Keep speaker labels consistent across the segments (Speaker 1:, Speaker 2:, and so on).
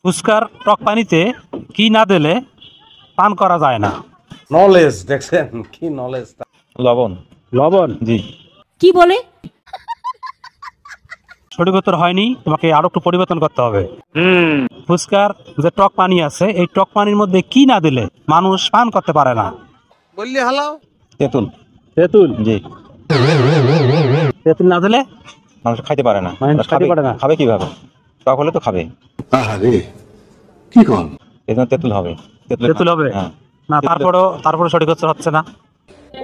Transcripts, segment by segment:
Speaker 1: ফুচকার টক পানিতে কি না দিলে পান করা যায় না?
Speaker 2: নলেজ দেখছেন কি নলেজ?
Speaker 3: লবণ।
Speaker 1: লবণ।
Speaker 3: জি।
Speaker 4: কি বলে?
Speaker 1: সঠিক উত্তর হয়নি, তোমাকে আরো একটু পরিবর্তন করতে হবে। ফুচকার যে টক পানি আছে, এই টক পানির মধ্যে কি না দিলে মানুষ পান করতে পারে না?
Speaker 2: বললি হালাও
Speaker 3: তেঁতুল।
Speaker 1: তেঁতুল।
Speaker 3: জি।
Speaker 1: তেঁতুল না দিলে
Speaker 3: মানুষ খাইতে পারে না।
Speaker 1: মানুষ খাইতে পারে না।
Speaker 3: খাবে কিভাবে? টক হলে তো খাবে।
Speaker 5: আরে কি কোন?
Speaker 3: এই জন্য তেঁতুল হবে।
Speaker 1: তেঁতুল হবে।
Speaker 3: হ্যাঁ।
Speaker 1: না, তারপরে সঠিক উত্তর হচ্ছে না।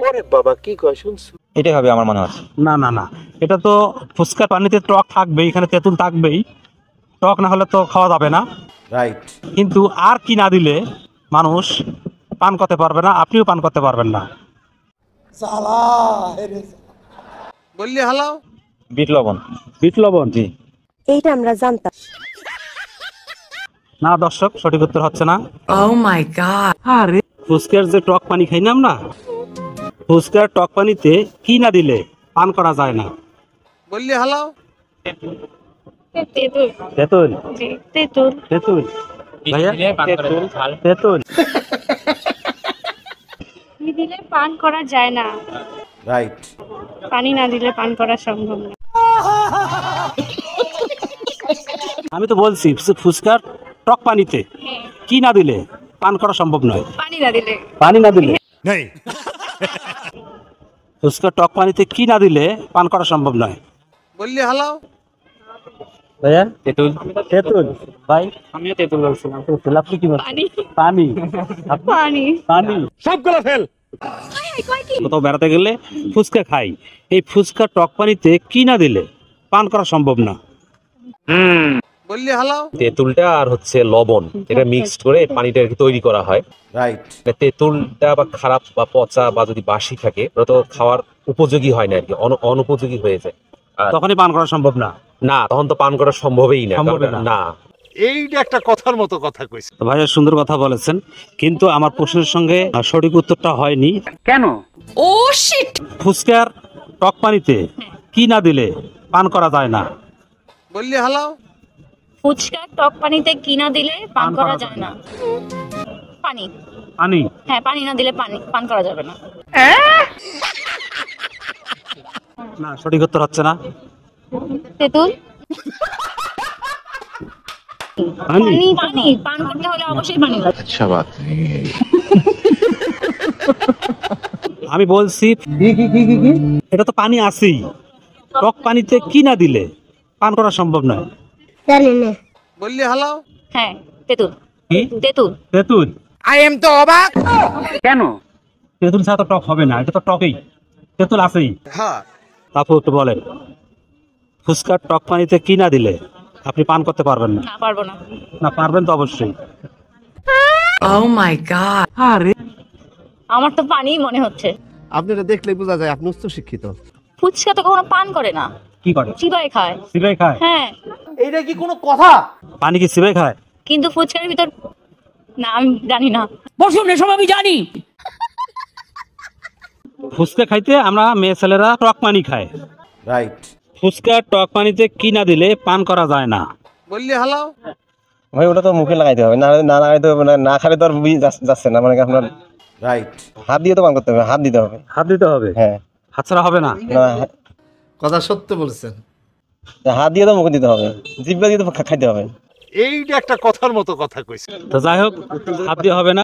Speaker 2: ওরে বাবা কি কয় শুনছো?
Speaker 3: এটাই হবে আমার মনে হচ্ছে।
Speaker 1: না না না, এটা তো ফুচকার পানিতে টক থাকবেই, এখানে তেঁতুল থাকবেই। টক না হলে তো খাওয়া যাবে না।
Speaker 2: রাইট।
Speaker 1: কিন্তু আর কি না দিলে মানুষ পান করতে পারবে না, আপনিও পান করতে পারবেন না?
Speaker 2: বললি হালাও
Speaker 3: বিট লবণ।
Speaker 1: বিট লবণ।
Speaker 3: জি।
Speaker 4: এইটা আমরা জানতাম।
Speaker 1: না দর্শক, সঠিক উত্তর হচ্ছে না।
Speaker 4: Oh my god!
Speaker 1: আরে ফুচকার যে টক পানি খাই না আমরা, ফুচকার টক পানিতে কি না দিলে পান করা যায় না?
Speaker 2: বললি হালাও
Speaker 6: তেঁতুল।
Speaker 1: তেঁতুল।
Speaker 6: জি, তেঁতুল।
Speaker 1: তেঁতুল। ভাইয়া তেঁতুল।
Speaker 6: কি দিলে পান করা যায় না?
Speaker 2: রাইট।
Speaker 6: পানি না দিলে পান করা সম্ভব না।
Speaker 1: আমি তো বলছি ফুচকার টক পানিতে কি না দিলে পান করা সম্ভব নয়।
Speaker 6: পানি না দিলে।
Speaker 1: পানি না দিলে ফুচকার টক পানিতে কি না দিলে পান করা সম্ভব নয়?
Speaker 2: বললি হালাও
Speaker 1: ভাইয়া
Speaker 3: তেঁতুল।
Speaker 1: তেঁতুল। ভাই
Speaker 3: আমিও তেঁতুল বলছিলাম।
Speaker 1: তেঁতুল। আপনি কি বলছেন?
Speaker 6: পানি।
Speaker 1: পানি।
Speaker 6: পানি।
Speaker 1: পানি।
Speaker 3: সবগুলো ফেল।
Speaker 1: কোথাও বেড়াতে গেলে ফুচকা খাই, এই ফুচকা টক পানিতে কি না দিলে পান করা সম্ভব না?
Speaker 2: বললি হালাও
Speaker 7: তেঁতুলটা আর হচ্ছে লবণ, এটা মিক্সড করে পানিটা আর কি তৈরি করা হয়।
Speaker 2: রাইট।
Speaker 7: তেঁতুলটা বা খারাপ বা পচা বা যদি বাসি থাকে ওটা তো খাওয়ার উপযোগী হয় না আর কি, অনুপযোগী হয়ে যায়।
Speaker 1: তখনই পান করা সম্ভব না।
Speaker 7: না, তখন তো পান করা সম্ভবই না।
Speaker 1: সম্ভবই না।
Speaker 7: না।
Speaker 2: এইটা একটা কথার মতো কথা কইছে।
Speaker 1: তো ভাইয়া সুন্দর কথা বলেছেন, কিন্তু আমার প্রশ্নের সঙ্গে সঠিক উত্তরটা হয়নি।
Speaker 4: কেন? ও শিট!
Speaker 1: ফুচকার টক পানিতে কি না দিলে পান করা যায় না?
Speaker 2: বললি হালাও
Speaker 6: ফুচকার টক পানিতে কি না দিলে পান করা যায় না? পানি।
Speaker 1: পানি।
Speaker 6: হ্যাঁ, পানি না দিলে পান করা যাবে না।
Speaker 1: না, সঠিক উত্তর হচ্ছে না।
Speaker 6: তেঁতুল।
Speaker 1: পানি।
Speaker 6: পানি। পানি পান করতে হলে অবশ্যই পানি লাগে।
Speaker 5: আচ্ছা বাত
Speaker 1: আমি বলছি এটা তো পানি আছেই, টক পানিতে কি না দিলে পান করা সম্ভব নয়।
Speaker 2: বললি হালাও
Speaker 6: হ্যাঁ, তেঁতুল।
Speaker 1: কি?
Speaker 6: তেঁতুল।
Speaker 1: তেঁতুল।
Speaker 4: কেন?
Speaker 1: তেঁতুল ছাড়া তো টক হবে না, এটা তো টকেই, তেঁতুল আছেই।
Speaker 2: হ্যাঁ।
Speaker 1: তারপর একটু বলেন, ফুচকার টক পানিতে কি না দিলে আপনি পান করতে পারবেন না?
Speaker 6: না, পারবো না।
Speaker 1: না, পারবেন তো অবশ্যই।
Speaker 4: Oh my god!
Speaker 1: আরে
Speaker 6: আমার তো পানিই মনে হচ্ছে।
Speaker 8: আপনারা দেখলে বোঝা যায় আপনি উচ্চ শিক্ষিত।
Speaker 6: ফুচকা তো কখনো পান করে না,
Speaker 1: কি করে?
Speaker 6: চিবাই খায়।
Speaker 1: সিবাই খায়?
Speaker 6: হ্যাঁ,
Speaker 2: এইটা কি কোনো কথা?
Speaker 1: পানি কি সিবাই খায়?
Speaker 6: কিন্তু ফুচকার ভিতর না, আমি জানি না।
Speaker 4: বসুন, এসব আমি জানি।
Speaker 1: ফুচকা খাইতে আমরা মেয়ে ছেলেরা টক পানি খায়।
Speaker 2: রাইট।
Speaker 1: ফুচকার টক পানিতে কি না দিলে পান করা যায় না?
Speaker 2: বললি হালাও
Speaker 3: ভাই ওটা তো মুখে লাগাইতে হবে, না না লাগাইতে হবে না, না খালে তো আর যাচ্ছে না, মানে আপনার
Speaker 2: রাইট।
Speaker 3: হাত দিয়ে তো পান করতে হবে, হাত দিতে হবে।
Speaker 1: হাত দিতে হবে?
Speaker 3: হ্যাঁ।
Speaker 1: হাত ছাড়া হবে না?
Speaker 3: না,
Speaker 8: কথা সত্য বলেছেন।
Speaker 3: হাত দিয়ে তো মুখে দিতে হবে, জিভা দিয়ে তো খাইতে হবে।
Speaker 2: এইটা একটা কথার মতো কথা কইছে।
Speaker 1: তো যাই হোক, হাত দিয়ে হবে না।